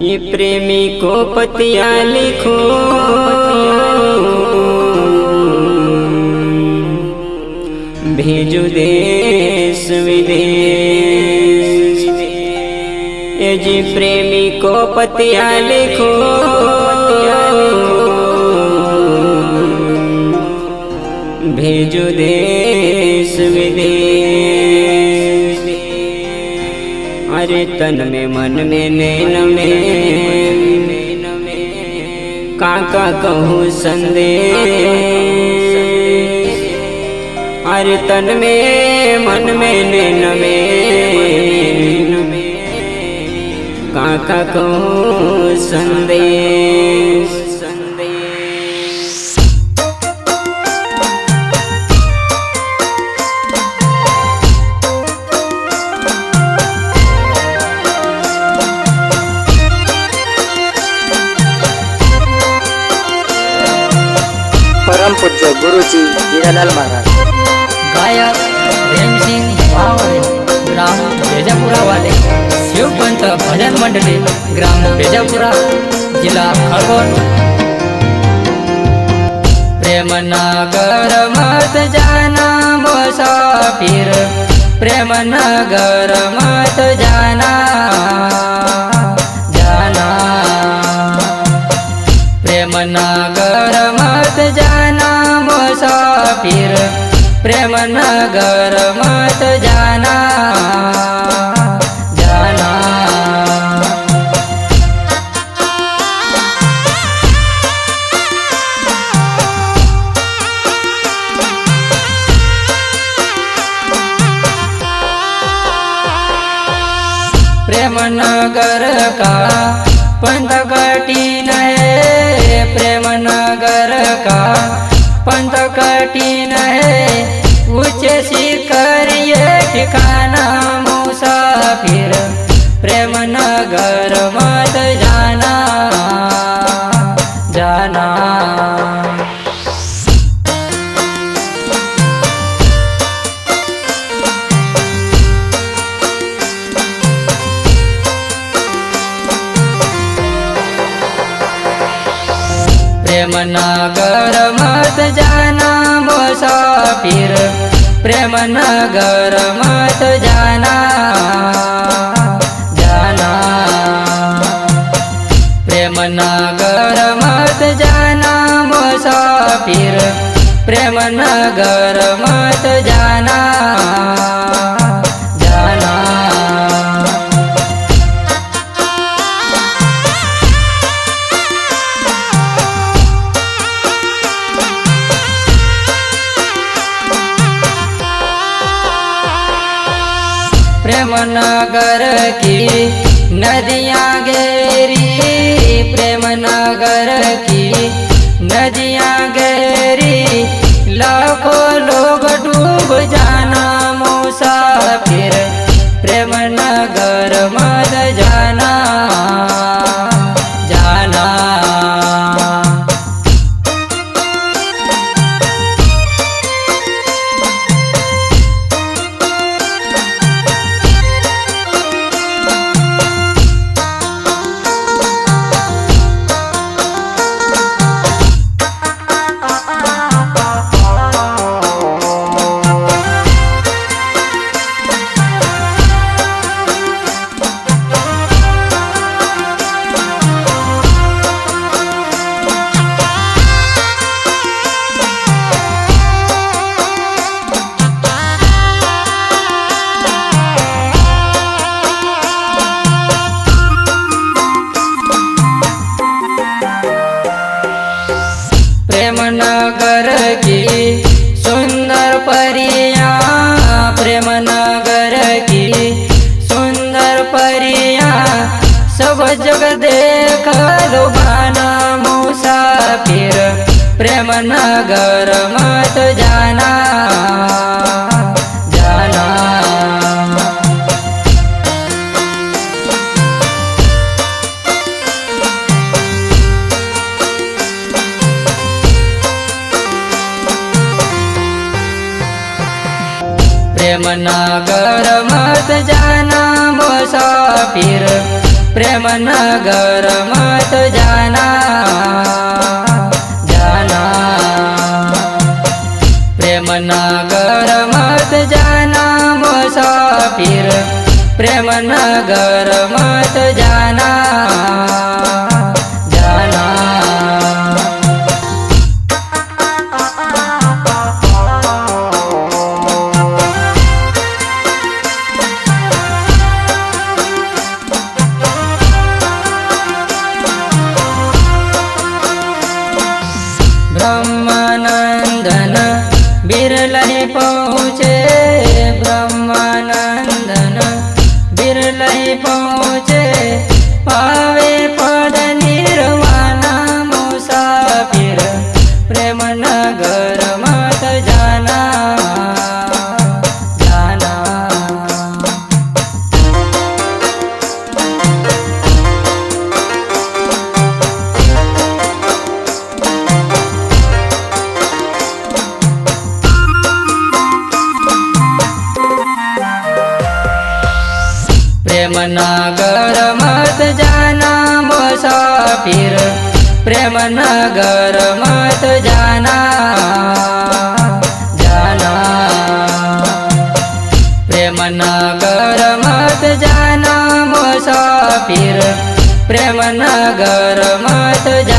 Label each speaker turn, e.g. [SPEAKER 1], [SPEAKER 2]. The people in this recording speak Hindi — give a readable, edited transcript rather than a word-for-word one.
[SPEAKER 1] ये प्रेमी को पतिया लिखो भेजू देश विदेश। ये जी प्रेमी को पतिया लिखो भेजू देश विदेश। अरे तन में मन में नैन में काका कहूँ संदेश। अरे तन में मन में नैन में काका कहूँ संदेश।
[SPEAKER 2] परम पूज्य गुरुजी हीरालाल महाराज।
[SPEAKER 3] गायक प्रेम सिंह वावरे, ग्राम बेजापुरा वाले। शिवपंत भजन मंडली, ग्राम बेजापुरा, जिला खरगोन। प्रेम नगर मत जाना मुसाफिर, प्रेम नगर मत जाना जाना। प्रेम नगर मत जाना मुसाफिर, प्रेम नगर मत जाना जाना। प्रेम नगर का पंथ कठिन है, प्रेम नगर का पंथ कठिन है। ऊंचे शिखर ये ठिकाना मुसाफिर, प्रेम नगर मत जाना जाना। प्रेम नगर मत जाना मुसाफिर, प्रेम नगर मत जाना जाना। प्रेम नगर मत जाना मुसाफिर, प्रेम नगर मत जाना जाना। प्रेम नगर की नदियाँ गहरी, प्रेम नगर की नदियाँ गहरी। लाखों लोग डूब जाना मुसाफिर, प्रेम नगर मत जाना जाना। प्रेम नगर की सुंदर परियां, प्रेम नगर की सुंदर परियां। सब जग देख लुभाना मुसाफिर, प्रेम नगर मत जाना जाना। प्रेम नगर मत जाना मुसाफिर, प्रेम नगर मत जाना जाना प्रेम नगर मत जाना मुसाफिर प्रेम नगर मत जाना जाना ब्रह्मानंदन बिरलहि पहुँचे ब्रह्मानंदन बिरलहि पहुँचे पावे पद निर्वाणा मुसाफिर प्रेम नगर मत जाना जाना प्रेम नगर मत जाना मुसाफिर प्रेम नगर मत जाना जाना प्रेम नगर मत जाना मुसाफिर प्रेम नगर मत जाना